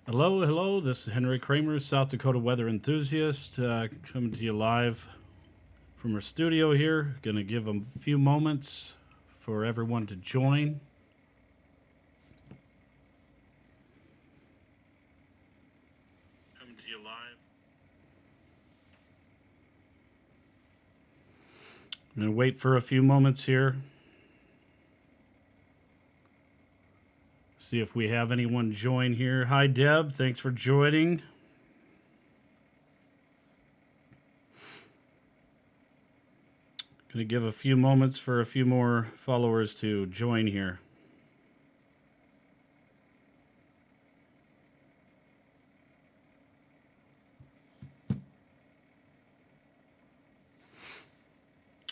Hello, hello. This is Henry Kramer, South Dakota weather enthusiast, coming to you live from our studio here. Going to give a few moments for everyone to join. Coming to you live. I'm going to wait for a few moments here. See if we have anyone join here. Hi, Deb. Thanks for joining. Going to give a few moments for a few more followers to join here.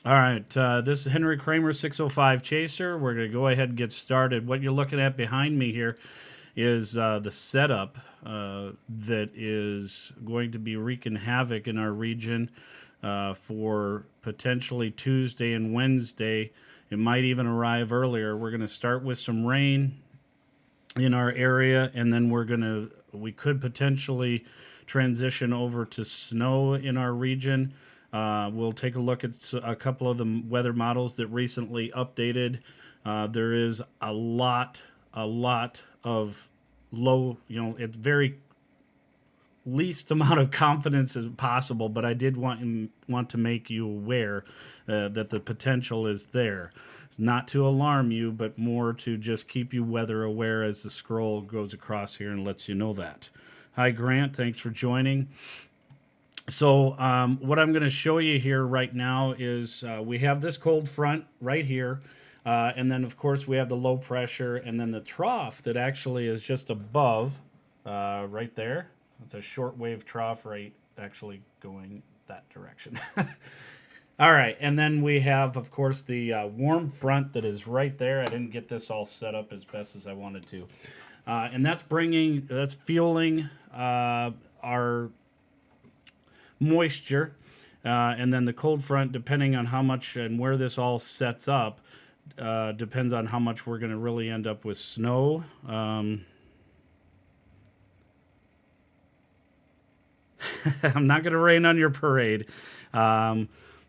All right, this is Henry Kramer, 605 Chaser. We're going to go ahead and get started. What you're looking at behind me here is the setup that is going to be wreaking havoc in our region for potentially Tuesday and Wednesday. It might even arrive earlier. We're going to start with some rain in our area, and then we could potentially transition over to snow in our region. We'll take a look at a couple of the weather models that recently updated. There is a lot of low, it's very least amount of confidence as possible, but I did want to make you aware that the potential is there. It's not to alarm you, but more to just keep you weather aware as the scroll goes across here and lets you know that. Hi, Grant. Thanks for joining. So what I'm going to show you here right now is we have this cold front right here. And then, of course, we have the low pressure and then the trough that actually is just above right there. It's a shortwave trough right actually going that direction. All right. And then we have, of course, the warm front that is right there. I didn't get this all set up as best as I wanted to. And that's fueling our moisture, and then the cold front, depending on how much and where this all sets up, depends on how much we're going to really end up with snow. I'm not going to rain on your parade.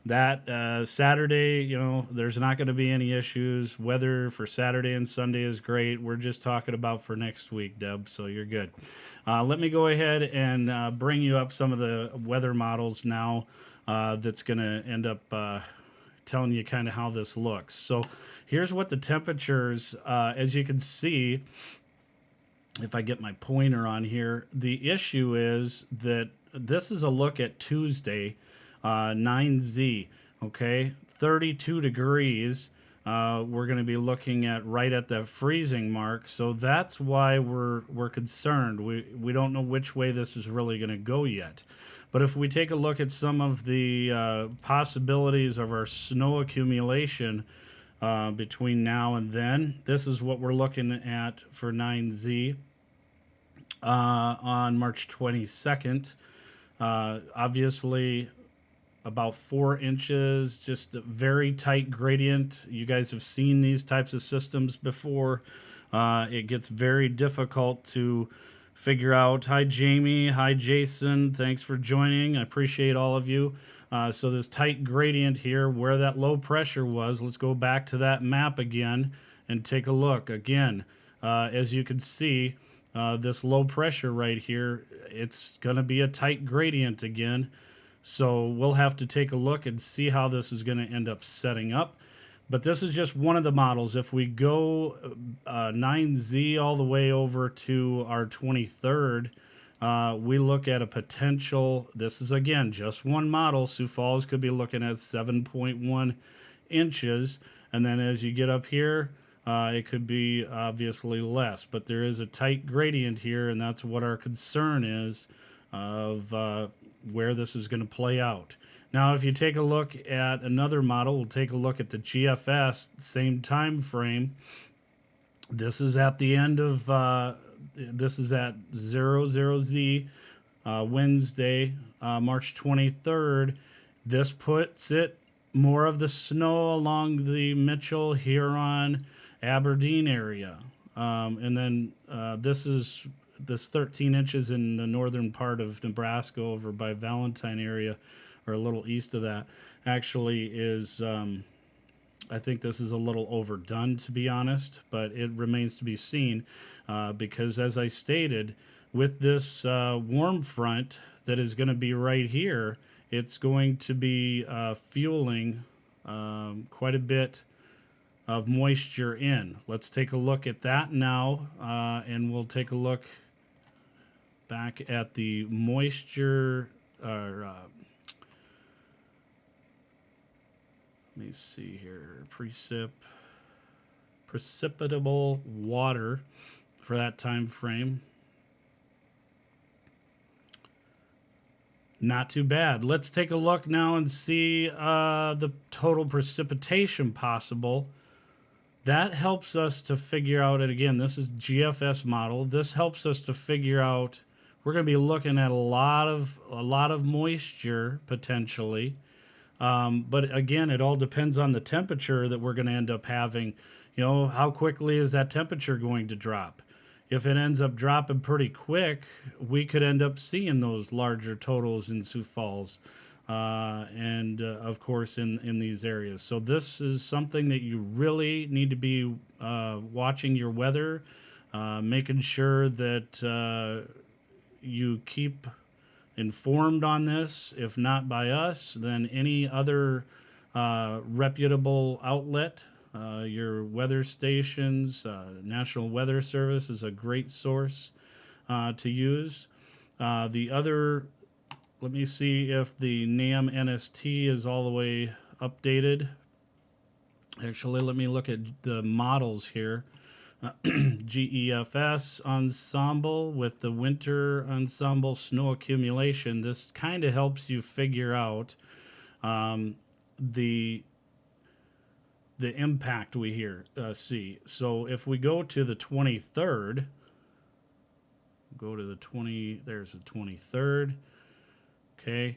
That Saturday, there's not going to be any issues. Weather for Saturday and Sunday is great. We're just talking about for next week, Deb, so you're good. Let me go ahead and bring you up some of the weather models now that's going to end up telling you kind of how this looks. So here's what the temperatures, as you can see, if I get my pointer on here, the issue is that this is a look at Tuesday, 9Z, okay? 32 degrees. We're going to be looking at right at the freezing mark. So that's why we're concerned. We don't know which way this is really going to go yet. But if we take a look at some of the possibilities of our snow accumulation between now and then, this is what we're looking at for 9Z on March 22nd. Obviously, about 4 inches, just a very tight gradient. You guys have seen these types of systems before. It gets very difficult to figure out. Hi, Jamie. Hi, Jason. Thanks for joining. I appreciate all of you. So this tight gradient here, where that low pressure was, let's go back to that map again and take a look. Again, as you can see, this low pressure right here, it's going to be a tight gradient again. So we'll have to take a look and see how this is going to end up setting up. But this is just one of the models. If we go 9Z all the way over to our 23rd, we look at a potential, this is again just one model. Sioux Falls could be looking at 7.1 inches. And then as you get up here, it could be obviously less. But there is a tight gradient here, and that's what our concern is of where this is going to play out. Now, if you take a look at another model, we'll take a look at the GFS, same time frame. This is at the end of, this is at 00Z, Wednesday, March 23rd. This puts it more of the snow along the Mitchell, Huron, Aberdeen area. And then this is this 13 inches in the northern part of Nebraska over by Valentine area, or a little east of that, actually is, I think this is a little overdone, to be honest, but it remains to be seen, because as I stated, with this warm front that is going to be right here, it's going to be fueling quite a bit of moisture in. Let's take a look at that now, and we'll take a look back at the moisture, let me see here, precipitable water for that time frame. Not too bad. Let's take a look now and see the total precipitation possible. That helps us to figure out, and again, this is GFS model. This helps us to figure out, we're going to be looking at a lot of moisture potentially. But again, it all depends on the temperature that we're going to end up having. You know, how quickly is that temperature going to drop? If it ends up dropping pretty quick, we could end up seeing those larger totals in Sioux Falls, and of course in these areas. So this is something that you really need to be watching your weather, making sure that you keep informed on this. If not by us, then any other reputable outlet. Your weather stations, National Weather Service is a great source to use. The other, let me see if the NAM NST is all the way updated. Actually, let me look at the models here. GEFS ensemble with the winter ensemble snow accumulation. This kind of helps you figure out the impact we see. So if we go to the 23rd, go to the 20, there's the 23rd. Okay.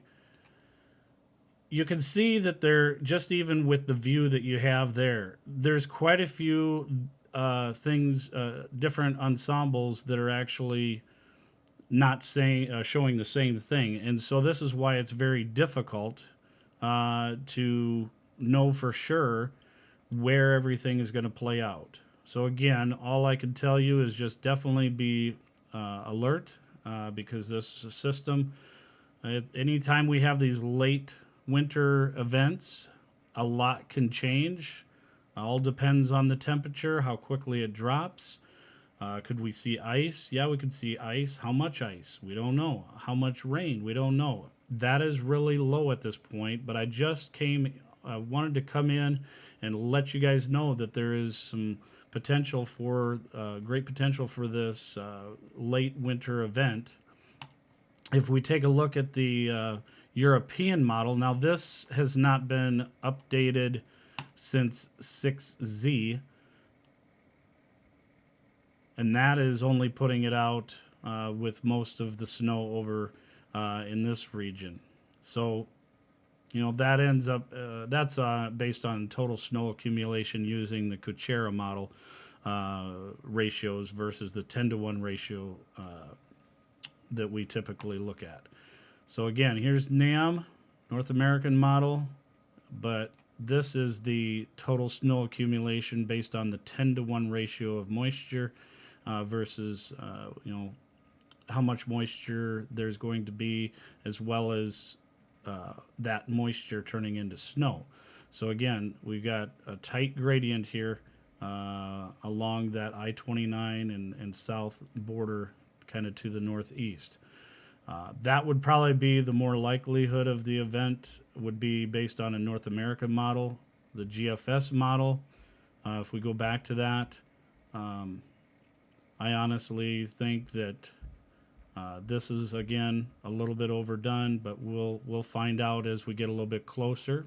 You can see that there, just even with the view that you have there, there's quite a few things, different ensembles that are actually not showing the same thing. And so this is why it's very difficult to know for sure where everything is going to play out. So again, all I can tell you is just definitely be alert, because this system, anytime we have these late winter events, a lot can change. All depends on the temperature, how quickly it drops. Could we see ice? Yeah, we could see ice. How much ice? We don't know. How much rain? We don't know. That is really low at this point, but I just wanted to come in and let you guys know that there is some potential for, great potential for this late winter event. If we take a look at the European model, now this has not been updated since 6Z, and that is only putting it out with most of the snow over in this region. So, you know, that ends up, that's based on total snow accumulation using the Kuchera model ratios versus the 10-to-1 ratio that we typically look at. So again, here's NAM, North American model, but this is the total snow accumulation based on the 10-to-1 ratio of moisture versus, you know, how much moisture there's going to be, as well as that moisture turning into snow. So again, we've got a tight gradient here along that I-29 and south border, kind of to the northeast. That would probably be the more likelihood of the event, would be based on a North American model. The GFS model, if we go back to that, I honestly think that this is, again, a little bit overdone, but we'll find out as we get a little bit closer.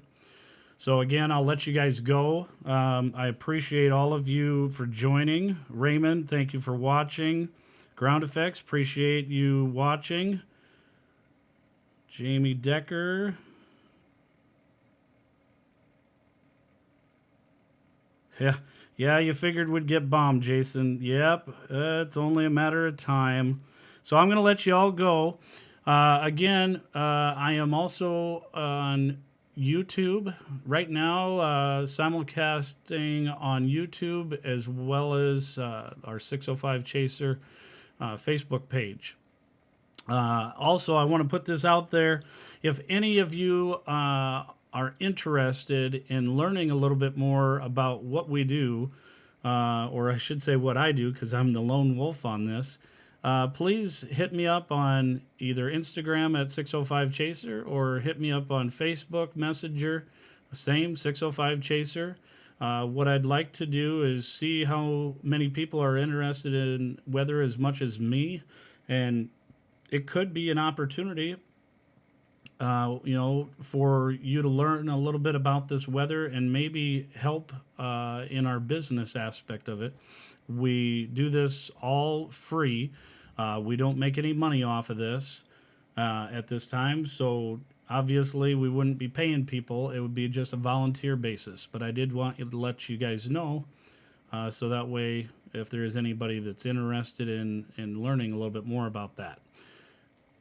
So again, I'll let you guys go. I appreciate all of you for joining. Raymond, thank you for watching. Ground Effects, appreciate you watching. Jamie Decker. Yeah, Yeah, you figured we'd get bombed, Jason. Yep, it's only a matter of time. So I'm going to let you all go. Again, I am also on YouTube right now, simulcasting on YouTube as well as our 605 Chaser Facebook page. Also, I want to put this out there. If any of you are interested in learning a little bit more about what we do, or I should say what I do, because I'm the lone wolf on this, please hit me up on either Instagram at 605 Chaser or hit me up on Facebook Messenger, same 605 Chaser. What I'd like to do is see how many people are interested in weather as much as me, and it could be an opportunity, for you to learn a little bit about this weather and maybe help in our business aspect of it. We do this all free. We don't make any money off of this at this time, so obviously we wouldn't be paying people. It would be just a volunteer basis. But I did want to let you guys know, so that way, if there is anybody that's interested in learning a little bit more about that.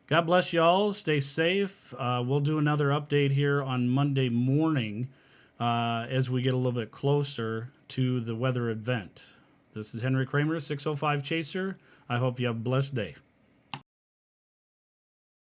God bless y'all. Stay safe. We'll do another update here on Monday morning as we get a little bit closer to the weather event. This is Henry Kramer, 605 Chaser. I hope you have a blessed day.